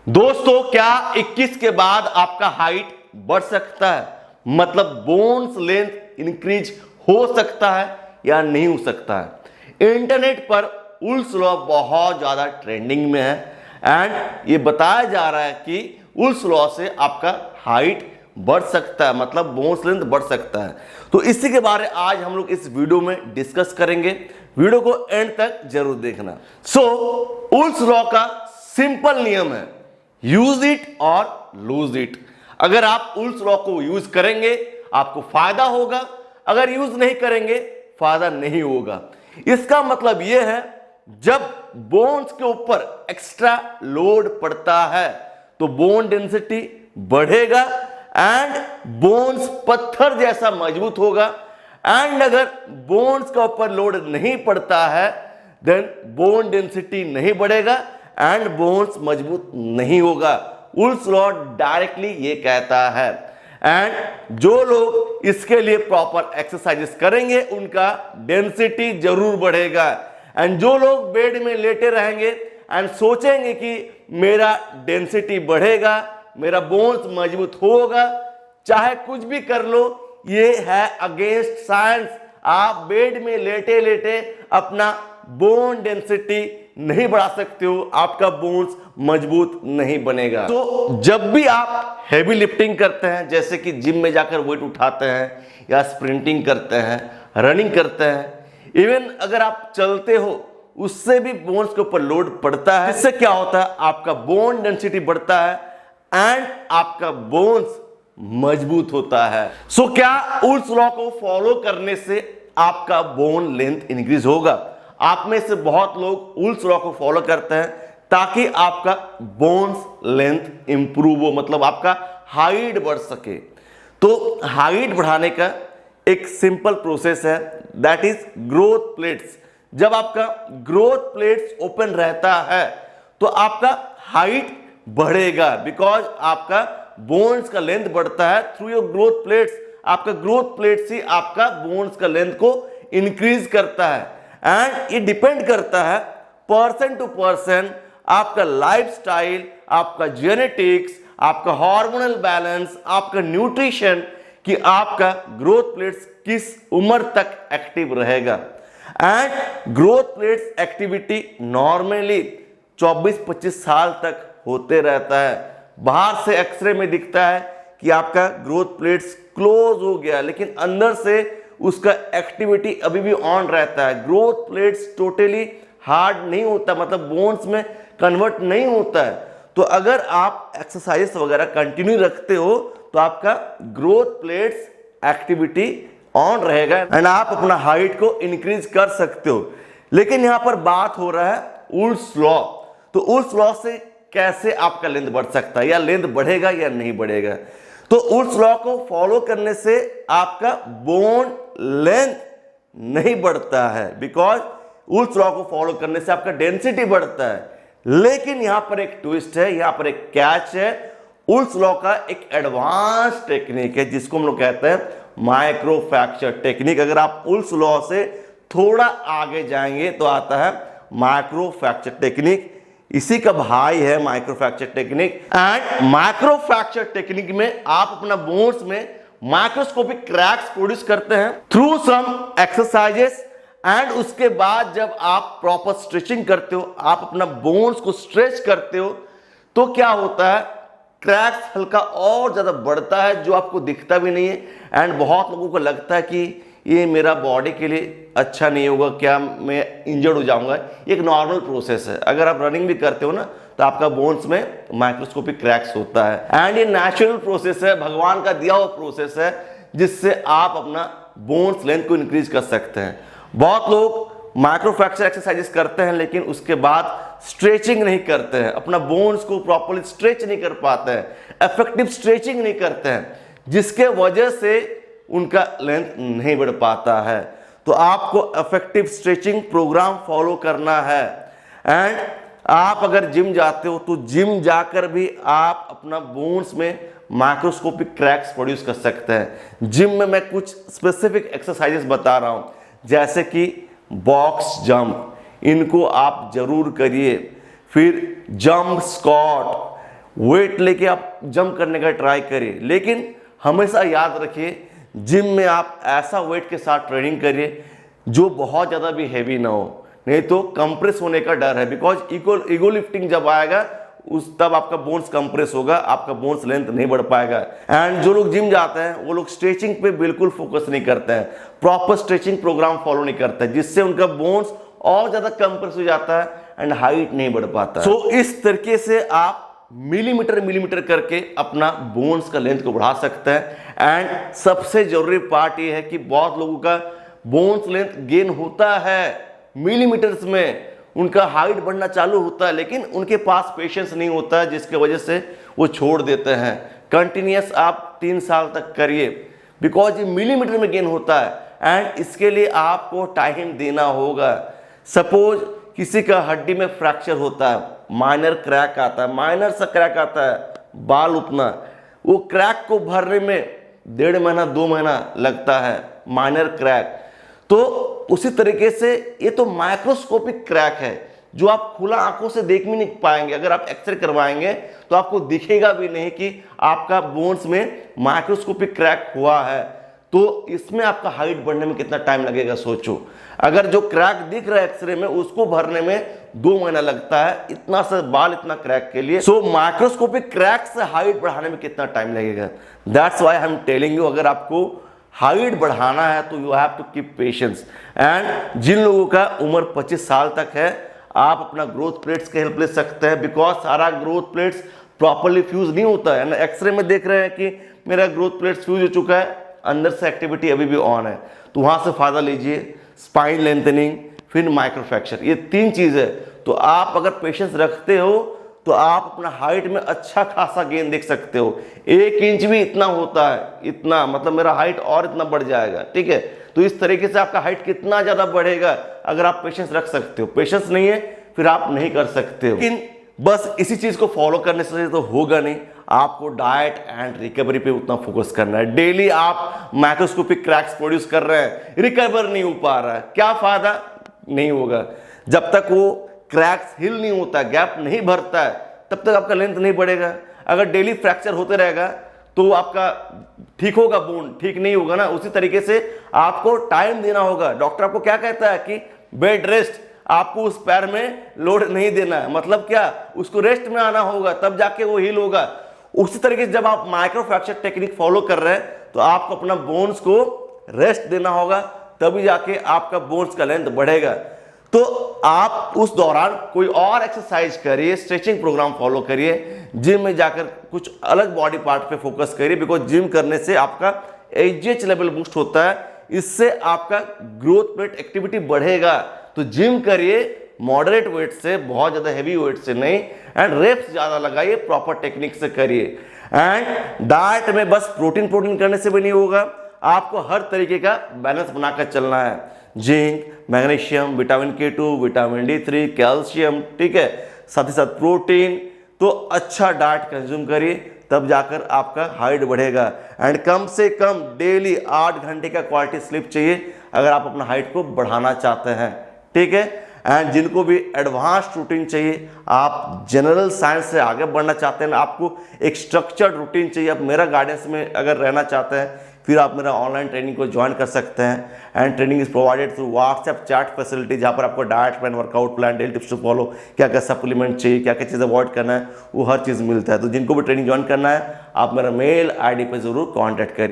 दोस्तों, क्या 21 के बाद आपका हाइट बढ़ सकता है? मतलब बोन्स लेंथ इंक्रीज हो सकता है या नहीं हो सकता है? इंटरनेट पर उल्स लॉ बहुत ज्यादा ट्रेंडिंग में है एंड ये बताया जा रहा है कि उल्स लॉ से आपका हाइट बढ़ सकता है, मतलब बोन्स लेंथ बढ़ सकता है। तो इसी के बारे में आज हम लोग इस वीडियो में डिस्कस करेंगे। वीडियो को एंड तक जरूर देखना। उल्स लॉ का सिंपल नियम है, यूज इट और लूज इट। अगर आप उल्स लॉ को यूज करेंगे आपको फायदा होगा, अगर यूज नहीं करेंगे फायदा नहीं होगा। इसका मतलब यह है, जब बोन्स के ऊपर एक्स्ट्रा लोड पड़ता है तो बोन डेंसिटी बढ़ेगा एंड बोन्स पत्थर जैसा मजबूत होगा। एंड अगर बोन्स के ऊपर लोड नहीं पड़ता है देन बोन डेंसिटी नहीं बढ़ेगा एंड बोन्स मजबूत नहीं होगा। उल्स लॉ डायरेक्टली ये कहता है। एंड जो लोग इसके लिए प्रॉपर एक्सरसाइजेस करेंगे उनका डेंसिटी जरूर बढ़ेगा। एंड जो लोग बेड में लेटे रहेंगे एंड सोचेंगे कि मेरा डेंसिटी बढ़ेगा, मेरा बोन्स मजबूत होगा, चाहे कुछ भी कर लो, ये है अगेंस्ट साइंस। आप बेड में लेटे लेटे अपना बोन डेंसिटी नहीं बढ़ा सकते हो, आपका बोन्स मजबूत नहीं बनेगा। तो जब भी आप हैवी लिफ्टिंग करते हैं, जैसे कि जिम में जाकर वेट उठाते हैं या स्प्रिंटिंग करते हैं, रनिंग करते हैं, इवन अगर आप चलते हो उससे भी बोन्स के ऊपर लोड पड़ता है। इससे क्या होता है, आपका बोन डेंसिटी बढ़ता है एंड आपका बोन्स मजबूत होता है। क्या उल्स लॉ को फॉलो करने से आपका बोन लेंथ इंक्रीज होगा? आप में से बहुत लोग उल्स लॉ को फॉलो करते हैं ताकि आपका बोन्स लेंथ इंप्रूव हो, मतलब आपका हाइट बढ़ सके। तो हाइट बढ़ाने का एक सिंपल प्रोसेस है, दैट इज ग्रोथ प्लेट्स। जब आपका ग्रोथ प्लेट्स ओपन रहता है तो आपका हाइट बढ़ेगा, बिकॉज आपका बोन्स का लेंथ बढ़ता है थ्रू योर ग्रोथ प्लेट्स। आपका ग्रोथ प्लेट्स ही आपका बोन्स का लेंथ को इंक्रीज करता है। एंड ये डिपेंड करता है पर्सन टू पर्सन, आपका लाइफस्टाइल, आपका जेनेटिक्स, आपका हार्मोनल बैलेंस, आपका न्यूट्रिशन, कि आपका ग्रोथ प्लेट्स किस उम्र तक एक्टिव रहेगा। And growth plates activity normally 24-25 साल तक होते रहता है। बाहर से एक्सरे में दिखता है कि आपका ग्रोथ प्लेट्स क्लोज हो गया, लेकिन अंदर से उसका एक्टिविटी अभी भी ऑन रहता है। ग्रोथ प्लेट्स टोटली हार्ड नहीं होता, मतलब बोन्स में कन्वर्ट नहीं होता है। तो अगर आप एक्सरसाइज वगैरह कंटिन्यू रखते हो तो आपका ग्रोथ प्लेट्स एक्टिविटी ऑन रहेगा एंड आप अपना हाइट को इंक्रीज कर सकते हो। लेकिन यहां पर बात हो रहा है उल्स लॉ। तो उल्स लॉ से कैसे आपका लेंथ बढ़ सकता है, या लेंथ बढ़ेगा या नहीं बढ़ेगा? तो उल्स लॉ को फॉलो करने से आपका बोन लेंथ नहीं बढ़ता है, बिकॉज उल्स लॉ को फॉलो करने से आपका डेंसिटी बढ़ता है। लेकिन यहां पर एक ट्विस्ट है, यहां पर एक कैच है। उल्स लॉ का एक एडवांस टेक्निक है जिसको हम लोग कहते हैं माइक्रो फ्रैक्चर टेक्निक। अगर आप उल्स लॉ से थोड़ा आगे जाएंगे तो आता है माइक्रो फ्रैक्चर टेक्निक। इसी का भाई है micro fracture technique. And micro fracture technique में आप अपना बोन्स में माइक्रोस्कोपिक क्रैक्स प्रोड्यूस करते हैं थ्रू सम एक्सरसाइजेस। एंड उसके बाद जब आप प्रॉपर स्ट्रेचिंग करते हो, आप अपना बोन्स को स्ट्रेच करते हो, तो क्या होता है, क्रैक्स हल्का और ज्यादा बढ़ता है जो आपको दिखता भी नहीं है। एंड बहुत लोगों को लगता है कि ये मेरा बॉडी के लिए अच्छा नहीं होगा, क्या मैं इंजर्ड हो जाऊंगा। एक नॉर्मल प्रोसेस है। अगर आप रनिंग भी करते हो ना तो आपका बोन्स में माइक्रोस्कोपिक क्रैक्स होता है एंड ये नेचुरल प्रोसेस है, भगवान का दिया हुआ प्रोसेस है जिससे आप अपना बोन्स लेंथ को इंक्रीज कर सकते हैं। बहुत लोग माइक्रो फ्रैक्चर एक्सरसाइजेस करते हैं लेकिन उसके बाद स्ट्रेचिंग नहीं करते हैं, अपना बोन्स को प्रॉपर्ली स्ट्रेच नहीं कर पाते हैं, इफेक्टिव स्ट्रेचिंग नहीं करते हैं, जिसके वजह से उनका लेंथ नहीं बढ़ पाता है। तो आपको इफेक्टिव स्ट्रेचिंग प्रोग्राम फॉलो करना है। एंड आप अगर जिम जाते हो तो जिम जाकर भी आप अपना बोन्स में माइक्रोस्कोपिक क्रैक्स प्रोड्यूस कर सकते हैं। जिम में मैं कुछ स्पेसिफिक एक्सरसाइजेस बता रहा हूं, जैसे कि बॉक्स जंप, इनको आप जरूर करिए। फिर जंप स्क्वाट, वेट लेके आप जंप करने का ट्राई करिए, लेकिन हमेशा याद रखिए जिम में आप ऐसा वेट के साथ ट्रेनिंग करिए जो बहुत ज़्यादा भी हैवी ना हो, नहीं तो कंप्रेस होने का डर है। बिकॉज ईगो लिफ्टिंग जब आएगा तब आपका बोन्स कंप्रेस होगा, आपका बोन्स लेंथ नहीं बढ़ पाएगा। एंड जो लोग जिम जाते हैं वो लोग स्ट्रेचिंग पे बिल्कुल फोकस नहीं करते हैं, प्रॉपर स्ट्रेचिंग प्रोग्राम फॉलो नहीं करते हैं, जिससे उनका बोन्स और ज़्यादा कंप्रेस हो जाता है एंड हाइट नहीं बढ़ पाता। सो इस तरीके से आप मिलीमीटर करके अपना बोन्स का लेंथ को बढ़ा सकते हैं। एंड सबसे जरूरी पार्ट ये है कि बहुत लोगों का बोन्स लेंथ गेन होता है मिलीमीटर्स में, उनका हाइट बढ़ना चालू होता है, लेकिन उनके पास पेशेंस नहीं होता है, जिसके वजह से वो छोड़ देते हैं। कंटिन्यूस आप 3 साल तक करिए, बिकॉज ये मिलीमीटर में गेन होता है एंड इसके लिए आपको टाइम देना होगा। सपोज किसी का हड्डी में फ्रैक्चर होता है, माइनर क्रैक आता है, माइनर सा क्रैक आता है, बाल उतना, वो क्रैक को भरने में 1.5 महीना 2 महीना लगता है, माइनर क्रैक। तो उसी तरीके से ये तो माइक्रोस्कोपिक क्रैक है जो आप खुला आंखों से देख भी नहीं पाएंगे। अगर आप एक्सरे करवाएंगे तो आपको दिखेगा भी नहीं कि आपका बोन्स में माइक्रोस्कोपिक क्रैक हुआ है। तो इसमें आपका हाइट बढ़ने में कितना टाइम लगेगा सोचो। अगर जो क्रैक दिख रहा है एक्सरे में उसको भरने में 2 महीना लगता है, इतना सा बाल इतना क्रैक के लिए। सो माइक्रोस्कोपिक क्रैक से हाइट बढ़ाने में कितना टाइम लगेगा। That's why I am telling you, अगर आपको हाइट बढ़ाना है तो you have to keep patience. And जिन लोगों का उम्र 25 साल तक है, आप अपना ग्रोथ प्लेट्स की हेल्प ले सकते हैं, बिकॉज सारा ग्रोथ प्लेट्स प्रॉपरली फ्यूज नहीं होता है ना। एक्सरे में देख रहे हैं कि मेरा ग्रोथ प्लेट्स फ्यूज हो चुका है, अंदर से एक्टिविटी अभी भी ऑन है, तो वहां से फायदा लीजिए। स्पाइन लेंथनिंग, फिर माइक्रोफ्रैक्चर, ये 3 चीज है। तो आप अगर पेशेंस रखते हो तो आप अपना हाइट में अच्छा खासा गेन देख सकते हो। 1 इंच भी इतना होता है, इतना मतलब मेरा हाइट और इतना बढ़ जाएगा, ठीक है। तो इस तरीके से आपका हाइट कितना ज्यादा बढ़ेगा अगर आप पेशेंस रख सकते हो। पेशेंस नहीं है फिर आप नहीं कर सकते हो। लेकिन बस इसी चीज को फॉलो करने से तो होगा नहीं, आपको डाइट एंड रिकवरी पे उतना फोकस करना है। डेली आप माइक्रोस्कोपिक क्रैक्स प्रोड्यूस कर रहे हैं, रिकवर नहीं हो पा रहा है, क्या फायदा, नहीं होगा। जब तक वो क्रैक्स हिल नहीं होता, गैप नहीं भरता है, तब तक आपका लेंथ नहीं बढ़ेगा। अगर डेली फ्रैक्चर होते रहेगा तो आपका ठीक होगा, बोन ठीक नहीं होगा ना। उसी तरीके से आपको टाइम देना होगा। डॉक्टर आपको क्या कहता है कि बेड रेस्ट, आपको उस पैर में लोड नहीं देना है, मतलब क्या, उसको रेस्ट में आना होगा, तब जाके वो हील होगा। उसी तरीके से जब आप माइक्रो फ्रैक्चर टेक्निक फॉलो कर रहे हैं तो आपको अपना बोन्स को रेस्ट देना होगा, तभी जाके आपका बोन्स का लेंथ बढ़ेगा। तो आप उस दौरान कोई और एक्सरसाइज करिए, स्ट्रेचिंग प्रोग्राम फॉलो करिए, जिम में जाकर कुछ अलग बॉडी पार्ट पे फोकस करिए, बिकॉज जिम करने से आपका एजीएच लेवल बूस्ट होता है, इससे आपका ग्रोथ प्लेट एक्टिविटी बढ़ेगा। तो जिम करिए मॉडरेट वेट से, बहुत ज्यादा हैवी वेट से नहीं, एंड रेप्स ज्यादा लगाइए, प्रॉपर टेक्निक से करिए। एंड डाइट में बस प्रोटीन करने से भी नहीं होगा, आपको हर तरीके का बैलेंस बनाकर चलना है। Zinc, magnesium, vitamin K2, vitamin D3, calcium, ठीक है, साथ ही साथ प्रोटीन। तो अच्छा डाइट कंज्यूम करिए, तब जाकर आपका हाइट बढ़ेगा। एंड कम से कम डेली 8 घंटे का क्वालिटी स्लीप चाहिए अगर आप अपना हाइट को बढ़ाना चाहते हैं, ठीक है। एंड जिनको भी एडवांस रूटीन चाहिए, आप जनरल साइंस से आगे बढ़ना चाहते हैं, आपको एक स्ट्रक्चर्ड रूटीन चाहिए, आप मेरा गाइडेंस में अगर रहना चाहते हैं, फिर आप मेरा ऑनलाइन ट्रेनिंग को ज्वाइन कर सकते हैं। And training is provided through WhatsApp chat facility, जहाँ पर आपको diet plan, workout plan, daily tips to follow, क्या क्या सप्लीमेंट चाहिए, क्या क्या चीज़ अवॉइड करना है, वो हर चीज़ मिलता है। तो जिनको भी ट्रेनिंग ज्वाइन करना है, आप मेरा मेल ID पे जरूर कॉन्टैक्ट करिए।